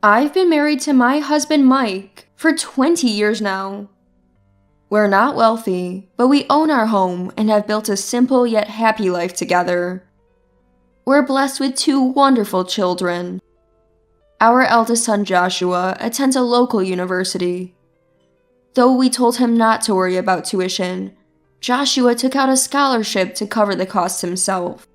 I've been married to my husband Mike for 20 years now. We're not wealthy, but we own our home and have built a simple yet happy life together. We're blessed with 2 wonderful children. Our eldest son Joshua attends a local university. Though we told him not to worry about tuition, Joshua took out a scholarship to cover the costs himself.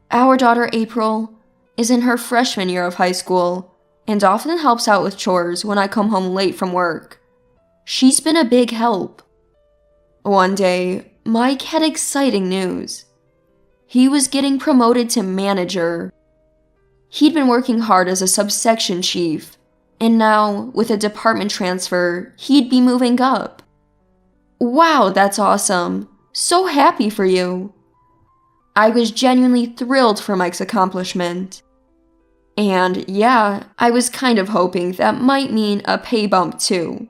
Our daughter April is in her freshman year of high school and often helps out with chores when I come home late from work. She's been a big help. One day, Mike had exciting news. He was getting promoted to manager. He'd been working hard as a subsection chief, and now, with a department transfer, he'd be moving up. Wow, that's awesome. So happy for you. I was genuinely thrilled for Mike's accomplishment. And yeah, I was kind of hoping that might mean a pay bump too.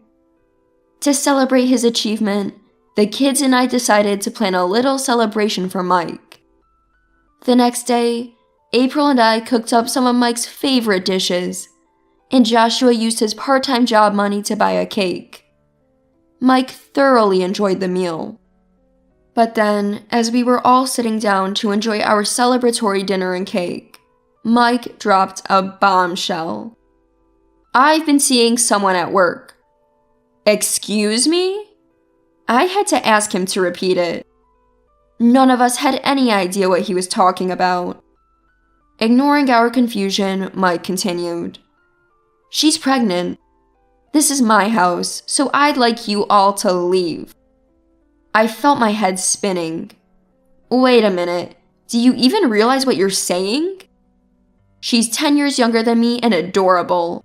To celebrate his achievement, the kids and I decided to plan a little celebration for Mike. The next day, April and I cooked up some of Mike's favorite dishes, and Joshua used his part-time job money to buy a cake. Mike thoroughly enjoyed the meal. But then, as we were all sitting down to enjoy our celebratory dinner and cake, Mike dropped a bombshell. I've been seeing someone at work. Excuse me? I had to ask him to repeat it. None of us had any idea what he was talking about. Ignoring our confusion, Mike continued. She's pregnant. This is my house, so I'd like you all to leave. I felt my head spinning. Wait a minute, do you even realize what you're saying? She's 10 years younger than me and adorable.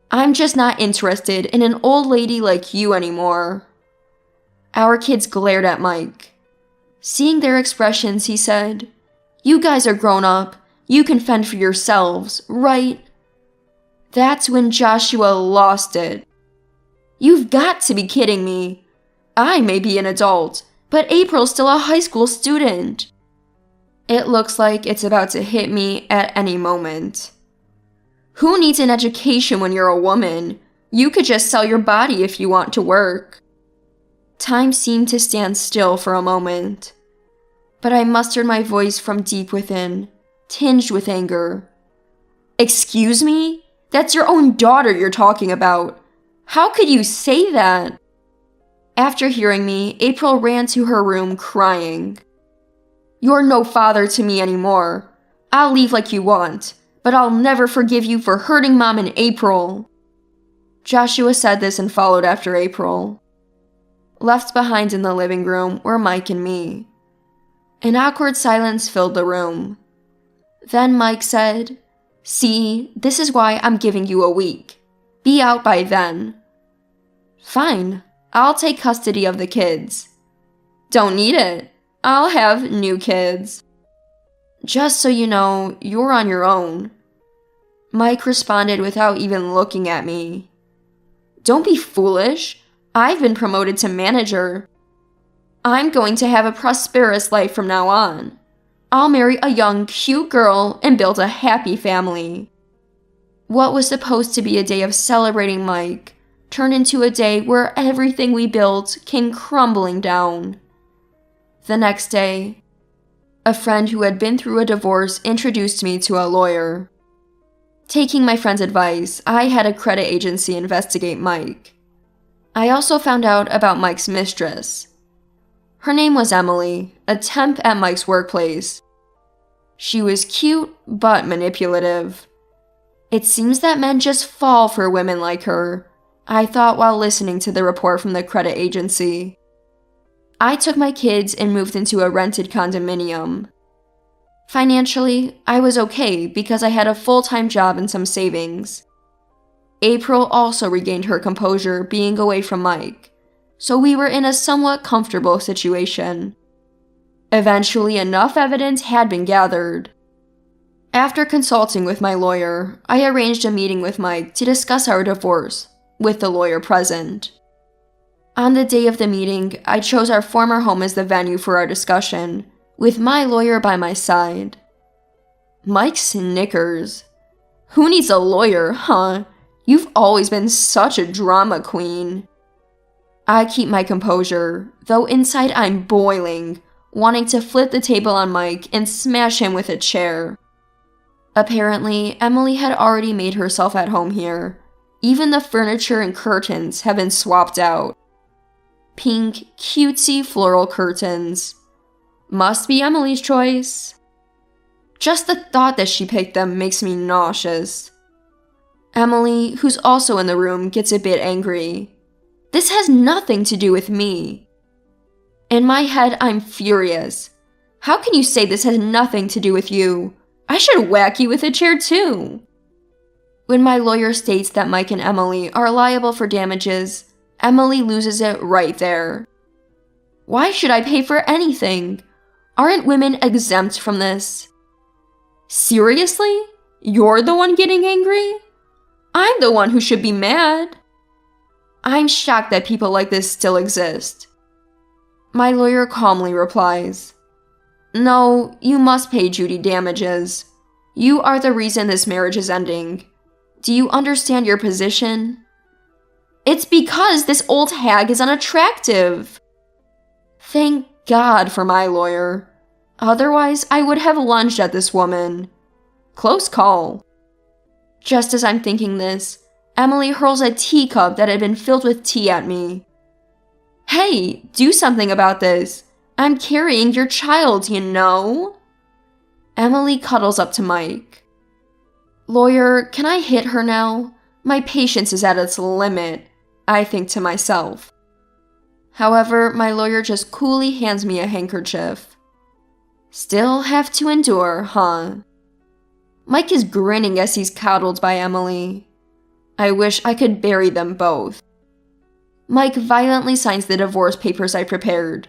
I'm just not interested in an old lady like you anymore. Our kids glared at Mike. Seeing their expressions, he said, You guys are grown up. You can fend for yourselves, right? That's when Joshua lost it. You've got to be kidding me. I may be an adult, but April's still a high school student. It looks like it's about to hit me at any moment. Who needs an education when you're a woman? You could just sell your body if you want to work. Time seemed to stand still for a moment, but I mustered my voice from deep within, tinged with anger. Excuse me? That's your own daughter you're talking about. How could you say that? After hearing me, April ran to her room crying. You're no father to me anymore. I'll leave like you want, but I'll never forgive you for hurting Mom and April. Joshua said this and followed after April. Left behind in the living room were Mike and me. An awkward silence filled the room. Then Mike said, See, this is why I'm giving you a week. Be out by then. Fine, I'll take custody of the kids. Don't need it. I'll have new kids. Just so you know, you're on your own. Mike responded without even looking at me. Don't be foolish. I've been promoted to manager. I'm going to have a prosperous life from now on. I'll marry a young, cute girl and build a happy family. What was supposed to be a day of celebrating Mike turned into a day where everything we built came crumbling down. The next day, a friend who had been through a divorce introduced me to a lawyer. Taking my friend's advice, I had a credit agency investigate Mike. I also found out about Mike's mistress. Her name was Emily, a temp at Mike's workplace. She was cute, but manipulative. It seems that men just fall for women like her, I thought while listening to the report from the credit agency. I took my kids and moved into a rented condominium. Financially, I was okay because I had a full-time job and some savings. April also regained her composure being away from Mike, so we were in a somewhat comfortable situation. Eventually, enough evidence had been gathered. After consulting with my lawyer, I arranged a meeting with Mike to discuss our divorce, with the lawyer present. On the day of the meeting, I chose our former home as the venue for our discussion, with my lawyer by my side. Mike snickers. Who needs a lawyer, huh? You've always been such a drama queen. I keep my composure, though inside I'm boiling, wanting to flip the table on Mike and smash him with a chair. Apparently, Emily had already made herself at home here. Even the furniture and curtains have been swapped out. Pink, cutesy floral curtains. Must be Emily's choice. Just the thought that she picked them makes me nauseous. Emily, who's also in the room, gets a bit angry. This has nothing to do with me. In my head, I'm furious. How can you say this has nothing to do with you? I should whack you with a chair too. When my lawyer states that Mike and Emily are liable for damages, Emily loses it right there. Why should I pay for anything? Aren't women exempt from this? Seriously? You're the one getting angry? I'm the one who should be mad. I'm shocked that people like this still exist. My lawyer calmly replies, "No, you must pay Judy damages. You are the reason this marriage is ending. Do you understand your position?" "It's because this old hag is unattractive." Thank God for my lawyer. Otherwise, I would have lunged at this woman. Close call. Just as I'm thinking this, Emily hurls a teacup that had been filled with tea at me. "Hey, do something about this. I'm carrying your child, you know." Emily cuddles up to Mike. "Lawyer, can I hit her now? My patience is at its limit," I think to myself. However, my lawyer just coolly hands me a handkerchief. Still have to endure, huh? Mike is grinning as he's coddled by Emily. I wish I could bury them both. Mike violently signs the divorce papers I prepared.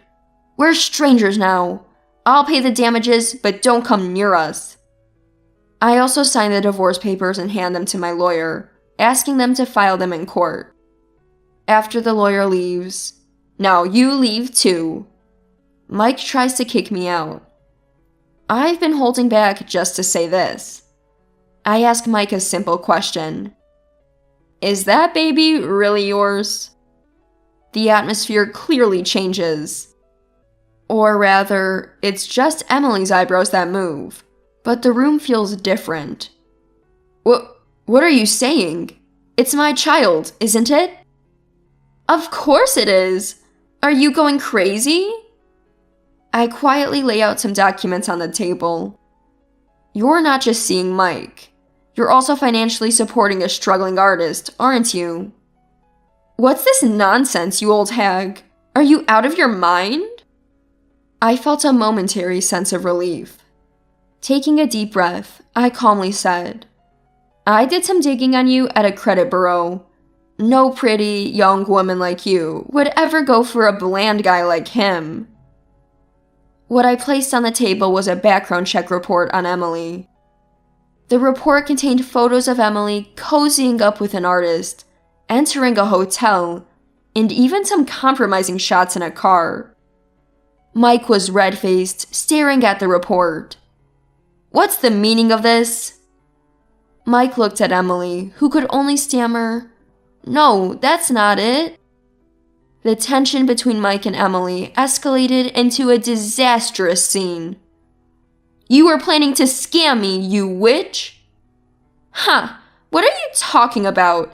"We're strangers now. I'll pay the damages, but don't come near us." I also sign the divorce papers and hand them to my lawyer, asking them to file them in court. After the lawyer leaves, "Now you leave too." Mike tries to kick me out. I've been holding back just to say this. I ask Mike a simple question. "Is that baby really yours?" The atmosphere clearly changes. Or rather, it's just Emily's eyebrows that move, but the room feels different. What are you saying? It's my child, isn't it?" "Of course it is. Are you going crazy?" I quietly lay out some documents on the table. "You're not just seeing Mike. You're also financially supporting a struggling artist, aren't you?" "What's this nonsense, you old hag? Are you out of your mind?" I felt a momentary sense of relief. Taking a deep breath, I calmly said, "I did some digging on you at a credit bureau. No pretty, young woman like you would ever go for a bland guy like him." What I placed on the table was a background check report on Emily. The report contained photos of Emily cozying up with an artist, entering a hotel, and even some compromising shots in a car. Mike was red-faced, staring at the report. "What's the meaning of this?" Mike looked at Emily, who could only stammer, "No, that's not it." The tension between Mike and Emily escalated into a disastrous scene. "You were planning to scam me, you witch?" "Huh, what are you talking about?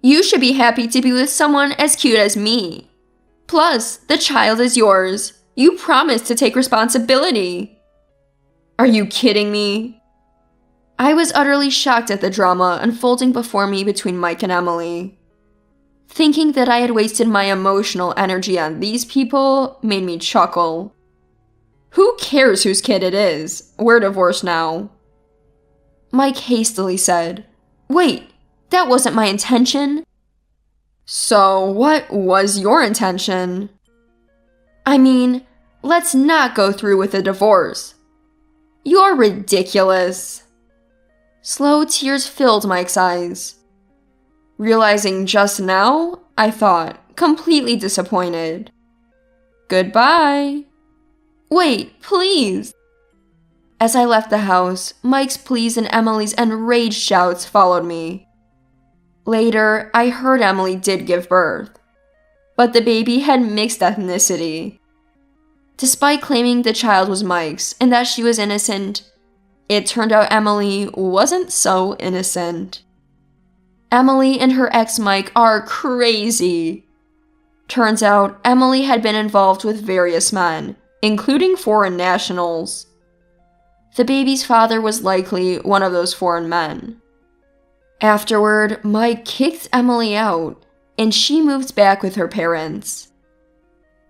You should be happy to be with someone as cute as me. Plus, the child is yours. You promised to take responsibility." "Are you kidding me?" I was utterly shocked at the drama unfolding before me between Mike and Emily. Thinking that I had wasted my emotional energy on these people made me chuckle. Who cares whose kid it is? We're divorced now. Mike hastily said, "Wait, that wasn't my intention." "So what was your intention?" "I mean, let's not go through with the divorce." "You're ridiculous." Slow tears filled Mike's eyes. Realizing just now, I thought, completely disappointed. "Goodbye." "Wait, please." As I left the house, Mike's pleas and Emily's enraged shouts followed me. Later, I heard Emily did give birth, but the baby had mixed ethnicity. Despite claiming the child was Mike's and that she was innocent, it turned out Emily wasn't so innocent. Emily and her ex Mike are crazy. Turns out Emily had been involved with various men, including foreign nationals. The baby's father was likely one of those foreign men. Afterward, Mike kicked Emily out, and she moved back with her parents.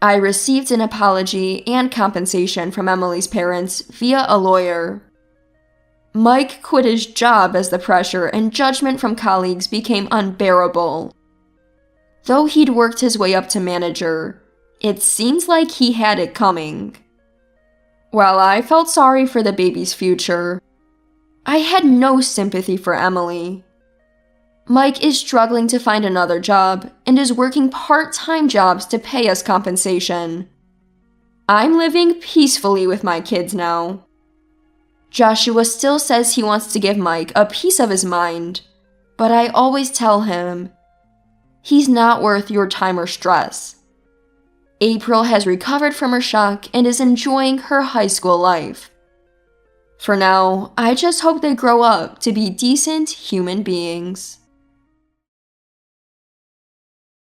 I received an apology and compensation from Emily's parents via a lawyer. Mike quit his job as the pressure and judgment from colleagues became unbearable. Though he'd worked his way up to manager, it seems like he had it coming. While I felt sorry for the baby's future, I had no sympathy for Emily. Mike is struggling to find another job and is working part-time jobs to pay us compensation. I'm living peacefully with my kids now. Joshua still says he wants to give Mike a piece of his mind, but I always tell him, he's not worth your time or stress. April has recovered from her shock and is enjoying her high school life. For now, I just hope they grow up to be decent human beings.